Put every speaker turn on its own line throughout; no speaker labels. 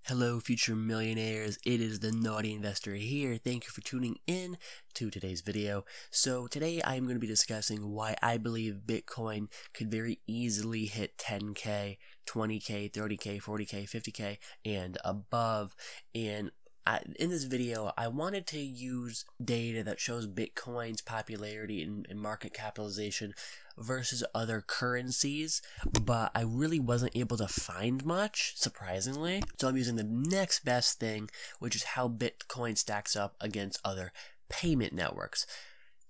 Hello, future millionaires. It is the Naughty Investor here. Thank you for tuning in to today's video. So today I'm going to be discussing why I believe Bitcoin could very easily hit 10K, 20K, 30K, 40K, 50K, and above. And in this video, I wanted to use data that shows Bitcoin's popularity and market capitalization versus other currencies, but I really wasn't able to find much, surprisingly. So I'm using the next best thing, which is how Bitcoin stacks up against other payment networks.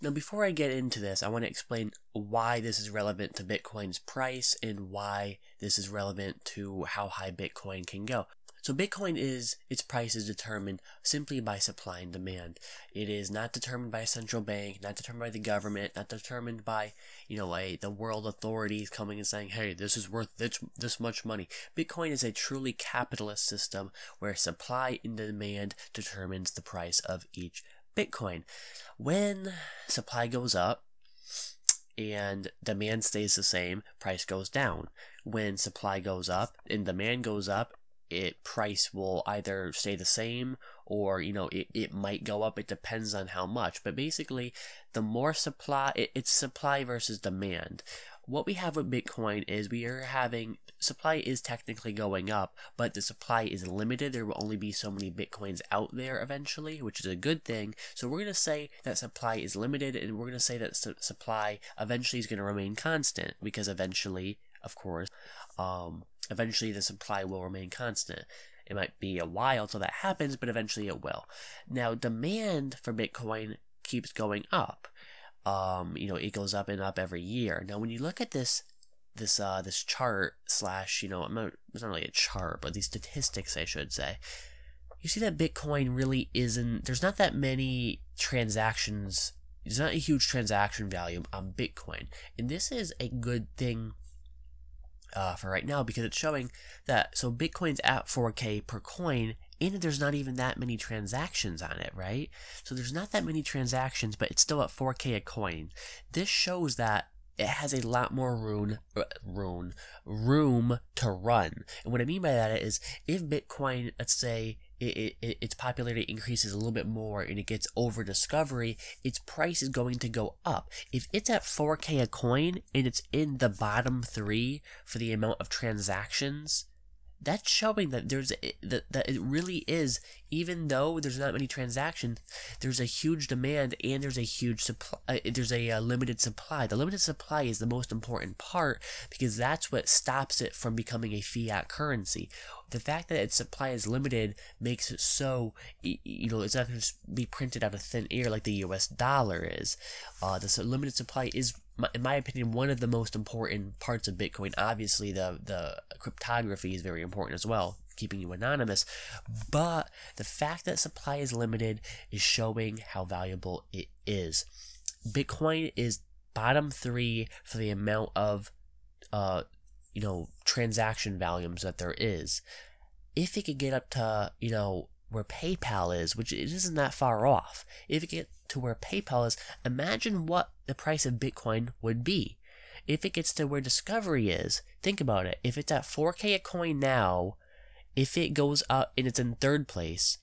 Now, before I get into this, I want to explain why this is relevant to Bitcoin's price and why this is relevant to how high Bitcoin can go. So Bitcoin its price is determined simply by supply and demand. It is not determined by a central bank, not determined by the government, not determined by, the world authorities coming and saying, hey, this is worth this much money. Bitcoin is a truly capitalist system where supply and demand determines the price of each Bitcoin. When supply goes up and demand stays the same, price goes down. When supply goes up and demand goes up, price will either stay the same or it might go up. It depends on how much, but basically the more supply, it's supply versus demand. What we have with Bitcoin is we are having supply is technically going up, but the supply is limited. There will only be so many Bitcoins out there eventually, which is a good thing. So we're going to say that supply is limited, and we're going to say that supply eventually is going to remain constant, because eventually, of course, eventually the supply will remain constant. It might be a while till that happens, but eventually it will. Now, demand for Bitcoin keeps going up. It goes up and up every year. Now, when you look at this chart slash, it's not really a chart, but these statistics, I should say, you see that Bitcoin really isn't, there's not that many transactions, there's not a huge transaction value on Bitcoin. And this is a good thing for right now, because it's showing that, so Bitcoin's at 4K per coin, and there's not even that many transactions on it, right? So there's not that many transactions, but it's still at 4K a coin. This shows that it has a lot more room to run. And what I mean by that is, if Bitcoin, let's say, its popularity increases a little bit more and it gets over discovery, its price is going to go up. If it's at 4K a coin and it's in the bottom 3 for the amount of transactions, that's showing that that it really is, even though there's not many transactions, there's a huge demand and there's a huge supply. There's a limited supply. The limited supply is the most important part, because that's what stops it from becoming a fiat currency. The fact that its supply is limited makes it so, it's not going to be printed out of thin air like the US dollar is. The limited supply is, in my opinion, one of the most important parts of Bitcoin. Obviously, the cryptography is very important as well, keeping you anonymous. But the fact that supply is limited is showing how valuable it is. Bitcoin is bottom 3 for the amount of transaction volumes that there is. If it could get up to, where PayPal is, which it isn't that far off, if it gets to where PayPal is, imagine what the price of Bitcoin would be. If it gets to where Discovery is, think about it. If it's at 4K a coin now, if it goes up and it's in 3rd place,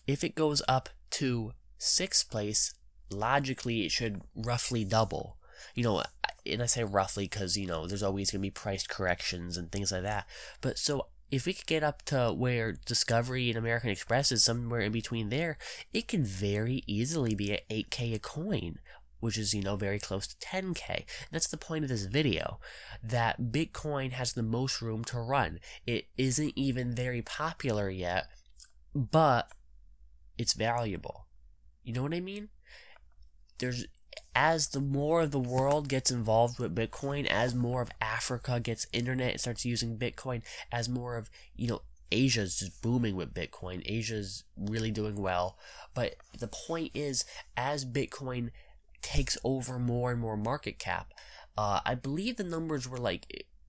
if it goes up to 6th place, logically it should roughly double. And I say roughly because, there's always going to be price corrections and things like that. But so if we could get up to where Discovery and American Express is somewhere in between there, it could very easily be at 8K a coin, which is, very close to 10K. And that's the point of this video, that Bitcoin has the most room to run. It isn't even very popular yet, but it's valuable. You know what I mean? As the more of the world gets involved with Bitcoin, as more of Africa gets internet and starts using Bitcoin, as more of, Asia's just booming with Bitcoin. Asia's really doing well. But the point is, as Bitcoin takes over more and more market cap, I believe the numbers were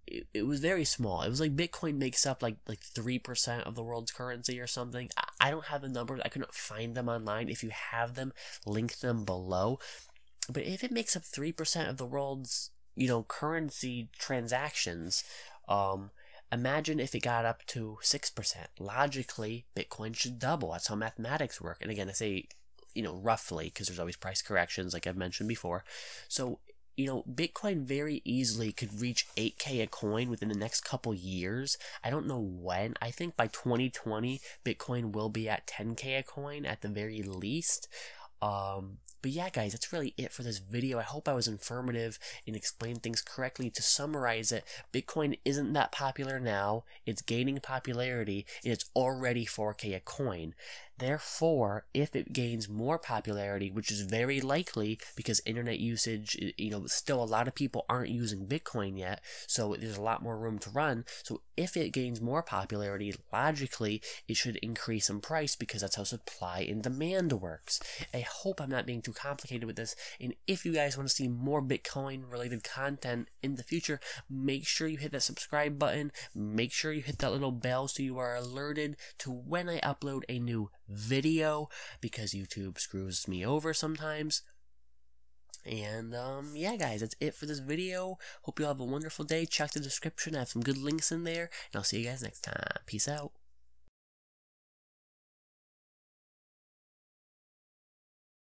it was very small. It was like Bitcoin makes up like 3% of the world's currency or something. I don't have the numbers. I couldn't find them online. If you have them, link them below. But if it makes up 3% of the world's, currency transactions, Imagine if it got up to 6%. Logically, Bitcoin should double. That's how mathematics work. And again, I say, roughly, because there's always price corrections, like I've mentioned before. So, Bitcoin very easily could reach 8K a coin within the next couple years. I don't know when. I think by 2020, Bitcoin will be at 10K a coin at the very least. But yeah, guys, that's really it for this video. I hope I was informative and explained things correctly. To summarize it, Bitcoin isn't that popular now. It's gaining popularity, and it's already 4K a coin. Therefore, if it gains more popularity, which is very likely because internet usage, still a lot of people aren't using Bitcoin yet, so there's a lot more room to run. So if it gains more popularity, logically, it should increase in price because that's how supply and demand works. I hope I'm not being too complicated with this, and if you guys want to see more Bitcoin related content in the future, make sure you hit that subscribe button, make sure you hit that little bell so you are alerted to when I upload a new video, because YouTube screws me over sometimes. And yeah, guys, that's it for this video. Hope you all have a wonderful day. Check the description, I have some good links in there, and I'll see you guys next time. Peace out.